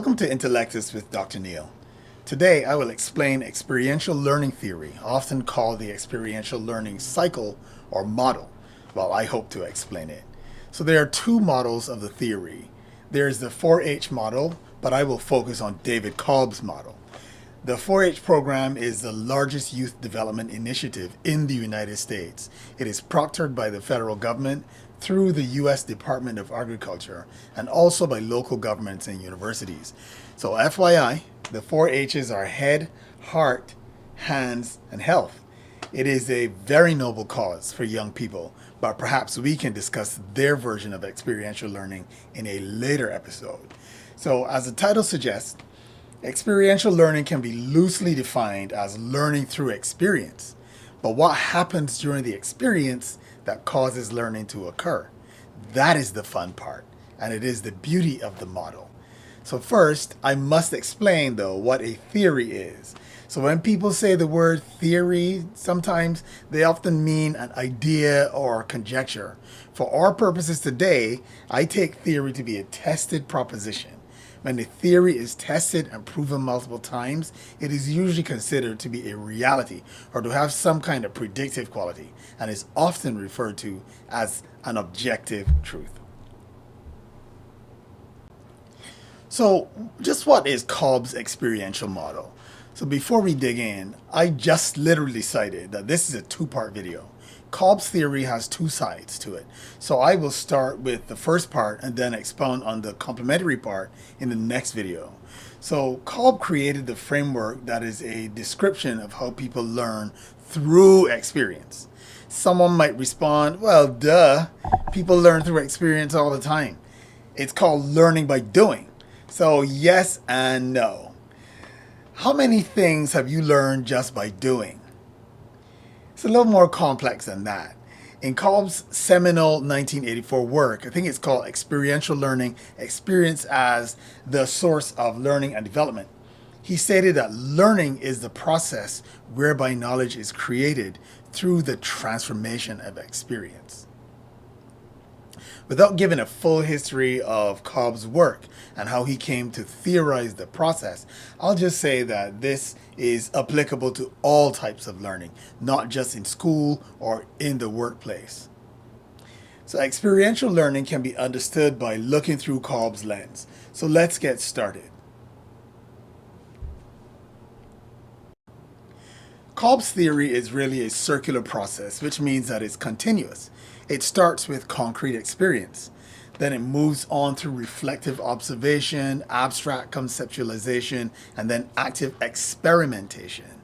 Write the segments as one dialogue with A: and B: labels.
A: Welcome to Intellectus with Dr. Neil. Today I will explain experiential learning theory, often called the experiential learning cycle or model. Well, I hope to explain it. So there are two models of the theory. There's the 4-H model, but I will focus on David Kolb's model. The 4-H program is the largest youth development initiative in the United States. It is proctored by the federal government through the U.S. Department of Agriculture and also by local governments and universities. So FYI, the 4-H's are head, heart, hands, and health. It is a very noble cause for young people, but perhaps we can discuss their version of experiential learning in a later episode. So as the title suggests, experiential learning can be loosely defined as learning through experience. But what happens during the experience that causes learning to occur? That is the fun part, and it is the beauty of the model. So first, I must explain, though, what a theory is. So when people say the word theory, sometimes they often mean an idea or conjecture. For our purposes today, I take theory to be a tested proposition. When the theory is tested and proven multiple times, it is usually considered to be a reality or to have some kind of predictive quality and is often referred to as an objective truth. So just what is Kolb's experiential model? So before we dig in, I just literally cited that this is a two-part video. Kolb's theory has two sides to it. So I will start with the first part and then expound on the complementary part in the next video. So Kolb created the framework that is a description of how people learn through experience. Someone might respond, well, duh, people learn through experience all the time. It's called learning by doing. So yes and no. How many things have you learned just by doing? It's a little more complex than that. In Kolb's seminal 1984 work, I think it's called Experiential Learning, Experience as the Source of Learning and Development, he stated that learning is the process whereby knowledge is created through the transformation of experience. Without giving a full history of Kolb's work and how he came to theorize the process, I'll just say that this is applicable to all types of learning, not just in school or in the workplace. So experiential learning can be understood by looking through Kolb's lens. So let's get started. Kolb's theory is really a circular process, which means that it's continuous. It starts with concrete experience. Then it moves on through reflective observation, abstract conceptualization, and then active experimentation.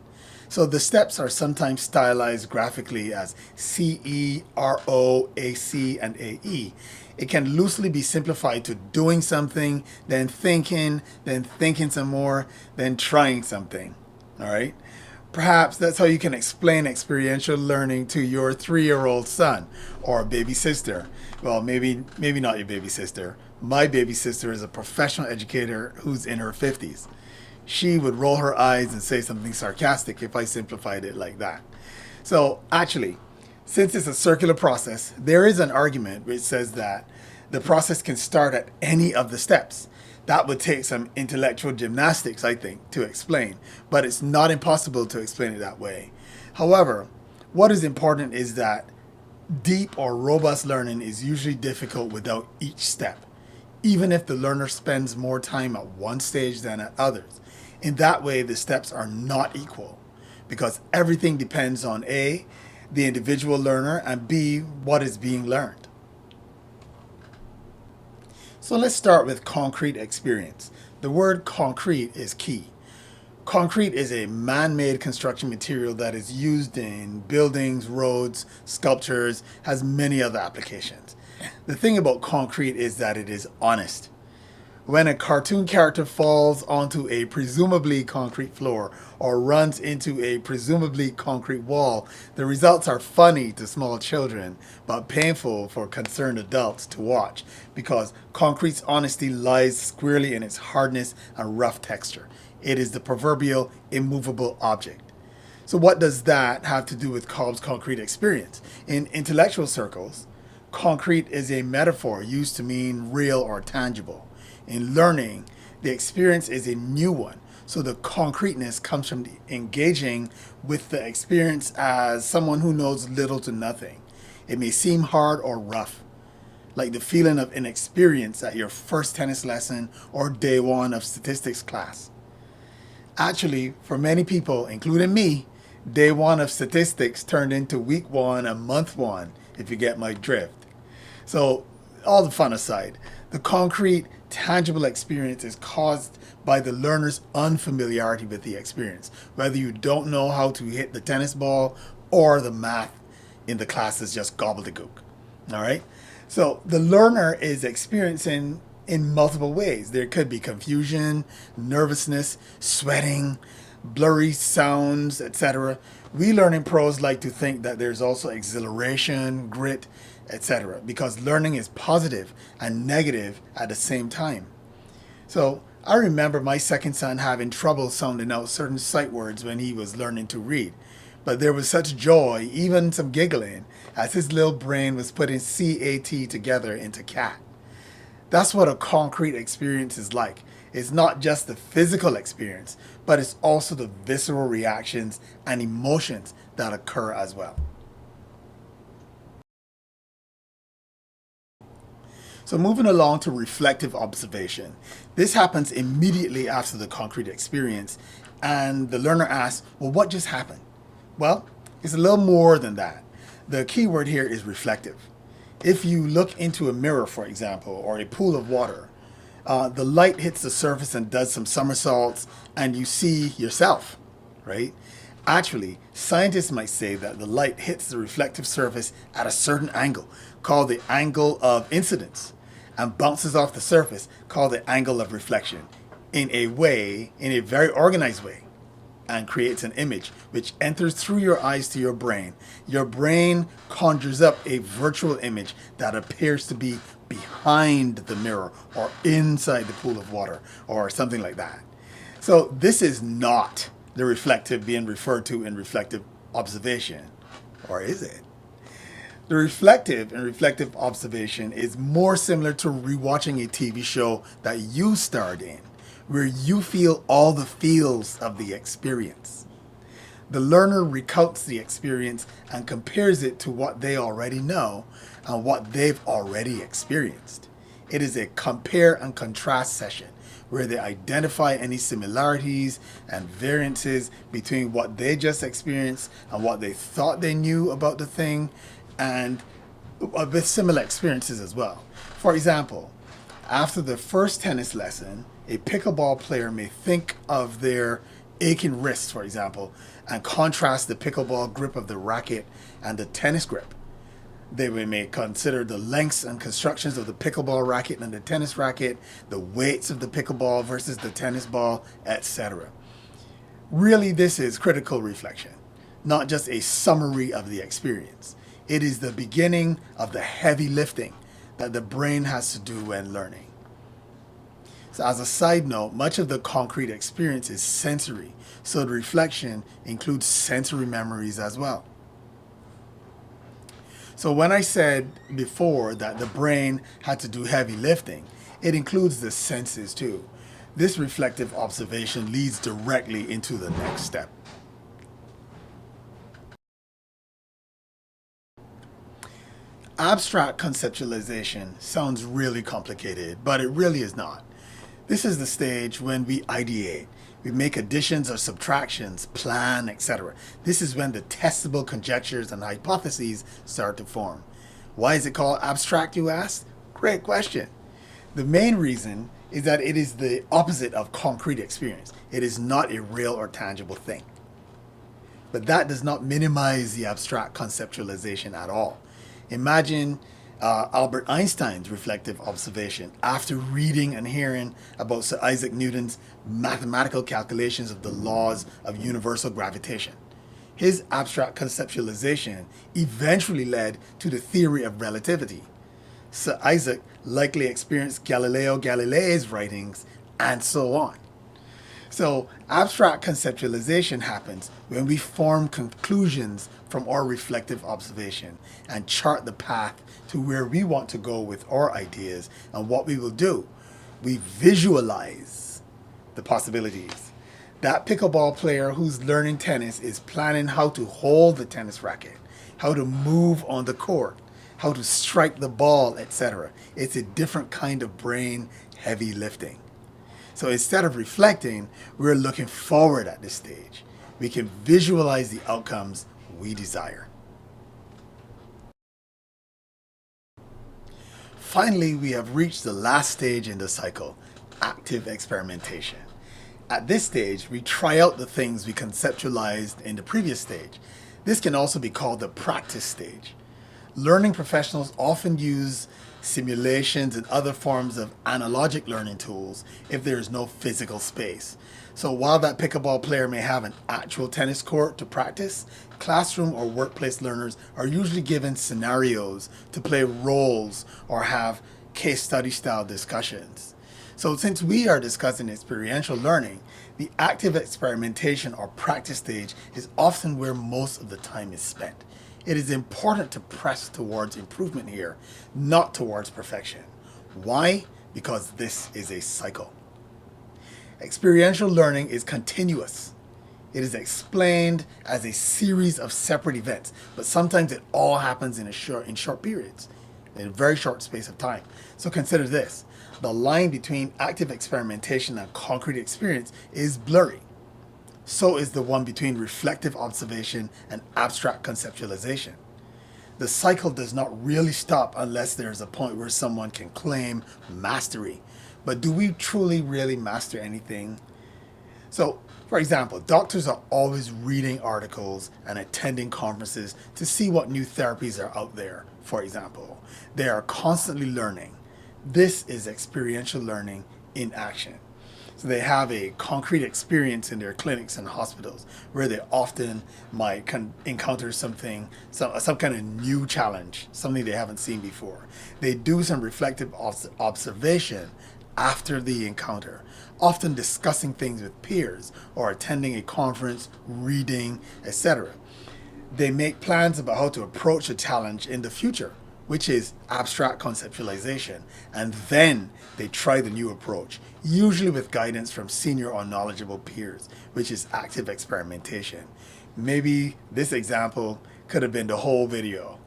A: So the steps are sometimes stylized graphically as CE, RO, AC, and AE. It can loosely be simplified to doing something, then thinking some more, then trying something. All right? Perhaps that's how you can explain experiential learning to your 3-year-old son or baby sister. Well, maybe not your baby sister. My baby sister is a professional educator who's in her 50s. She would roll her eyes and say something sarcastic if I simplified it like that. So actually, since it's a circular process, there is an argument which says that the process can start at any of the steps. That would take some intellectual gymnastics, I think, to explain, but it's not impossible to explain it that way. However, what is important is that deep or robust learning is usually difficult without each step, even if the learner spends more time at one stage than at others. In that way, the steps are not equal because everything depends on A, the individual learner, and B, what is being learned. So let's start with concrete experience. The word concrete is key. Concrete is a man-made construction material that is used in buildings, roads, sculptures, has many other applications. The thing about concrete is that it is honest. When a cartoon character falls onto a presumably concrete floor or runs into a presumably concrete wall, the results are funny to small children, but painful for concerned adults to watch because concrete's honesty lies squarely in its hardness and rough texture. It is the proverbial immovable object. So what does that have to do with Kolb's concrete experience? In intellectual circles, concrete is a metaphor used to mean real or tangible. In learning, The experience is a new one. So the concreteness comes from engaging with the experience as someone who knows little to nothing. It may seem hard or rough, like the feeling of inexperience at your first tennis lesson or day one of statistics class. Actually, for many people, including me, day one of statistics turned into week one and month one, if you get my drift. So, all the fun aside, the concrete, tangible experience is caused by the learner's unfamiliarity with the experience, whether you don't know how to hit the tennis ball or the math in the class is just gobbledygook. All right? So, the learner is experiencing in multiple ways. There could be confusion, nervousness, sweating, blurry sounds, etc. We learning pros like to think that there's also exhilaration, grit, etc. because learning is positive and negative at the same time. So I remember my second son having trouble sounding out certain sight words when he was learning to read. But there was such joy, even some giggling, as his little brain was putting CAT together into cat. That's what a concrete experience is like. It's not just the physical experience, but it's also the visceral reactions and emotions that occur as well. So moving along to reflective observation. This happens immediately after the concrete experience, and the learner asks, well, what just happened? Well, it's a little more than that. The key word here is reflective. If you look into a mirror, for example, or a pool of water, the light hits the surface and does some somersaults, and you see yourself, right? Actually, scientists might say that the light hits the reflective surface at a certain angle, called the angle of incidence, and bounces off the surface, called the angle of reflection, in a very organized way, and creates an image which enters through your eyes to your brain. Your brain conjures up a virtual image that appears to be behind the mirror or inside the pool of water or something like that. So this is not the reflective being referred to in reflective observation, or is it? The reflective in reflective observation is more similar to rewatching a TV show that you starred in, where you feel all the feels of the experience. The learner recounts the experience and compares it to what they already know and what they've already experienced. It is a compare and contrast session where they identify any similarities and variances between what they just experienced and what they thought they knew about the thing, and with similar experiences as well. For example, after the first tennis lesson, a pickleball player may think of their aching wrists, for example, and contrast the pickleball grip of the racket and the tennis grip. They may consider the lengths and constructions of the pickleball racket and the tennis racket, the weights of the pickleball versus the tennis ball, etc. Really, this is critical reflection, not just a summary of the experience. It is the beginning of the heavy lifting that the brain has to do when learning. So as a side note, much of the concrete experience is sensory, so the reflection includes sensory memories as well. So when I said before that the brain had to do heavy lifting, it includes the senses too. This reflective observation leads directly into the next step. Abstract conceptualization sounds really complicated, but it really is not. This is the stage when we ideate. We make additions or subtractions, plan, etc. This is when the testable conjectures and hypotheses start to form. Why is it called abstract, you ask? Great question. The main reason is that it is the opposite of concrete experience. It is not a real or tangible thing. But that does not minimize the abstract conceptualization at all. Imagine Albert Einstein's reflective observation after reading and hearing about Sir Isaac Newton's mathematical calculations of the laws of universal gravitation. His abstract conceptualization eventually led to the theory of relativity. Sir Isaac likely experienced Galileo Galilei's writings, and so on. So abstract conceptualization happens when we form conclusions from our reflective observation and chart the path to where we want to go with our ideas and what we will do. We visualize the possibilities. That pickleball player who's learning tennis is planning how to hold the tennis racket, how to move on the court, how to strike the ball, etc. It's a different kind of brain heavy lifting. So instead of reflecting, we're looking forward at this stage. We can visualize the outcomes we desire. Finally, we have reached the last stage in the cycle, active experimentation. At this stage, we try out the things we conceptualized in the previous stage. This can also be called the practice stage. Learning professionals often use simulations and other forms of analogic learning tools if there is no physical space. So while that pickleball player may have an actual tennis court to practice, classroom or workplace learners are usually given scenarios to play roles or have case study style discussions. So since we are discussing experiential learning, the active experimentation or practice stage is often where most of the time is spent. It is important to press towards improvement here, not towards perfection. Why? Because this is a cycle. Experiential learning is continuous. It is explained as a series of separate events, but sometimes it all happens in short periods, in a very short space of time. So consider this. The line between active experimentation and concrete experience is blurry. So is the one between reflective observation and abstract conceptualization. The cycle does not really stop unless there is a point where someone can claim mastery. But do we truly really master anything? So, for example, doctors are always reading articles and attending conferences to see what new therapies are out there, for example. They are constantly learning. This is experiential learning in action. So they have a concrete experience in their clinics and hospitals where they often might encounter some kind of new challenge, something they haven't seen before. They do some reflective observation after the encounter, often discussing things with peers or attending a conference, reading, etc. They make plans about how to approach a challenge in the future, which is abstract conceptualization, and then they try the new approach, usually with guidance from senior or knowledgeable peers, which is active experimentation. Maybe this example could have been the whole video.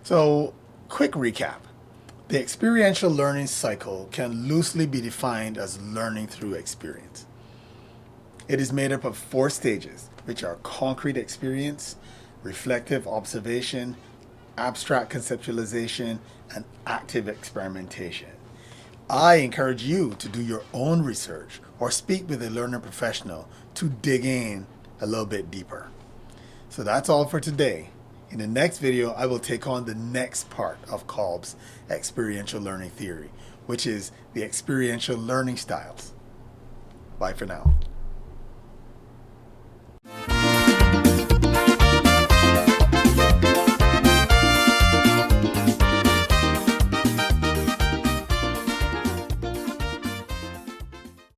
A: So, quick recap. The experiential learning cycle can loosely be defined as learning through experience. It is made up of 4 stages, which are concrete experience, reflective observation, abstract conceptualization, and active experimentation. I encourage you to do your own research or speak with a learner professional to dig in a little bit deeper. So that's all for today. In the next video, I will take on the next part of Kolb's Experiential Learning Theory, which is the experiential learning styles. Bye for now.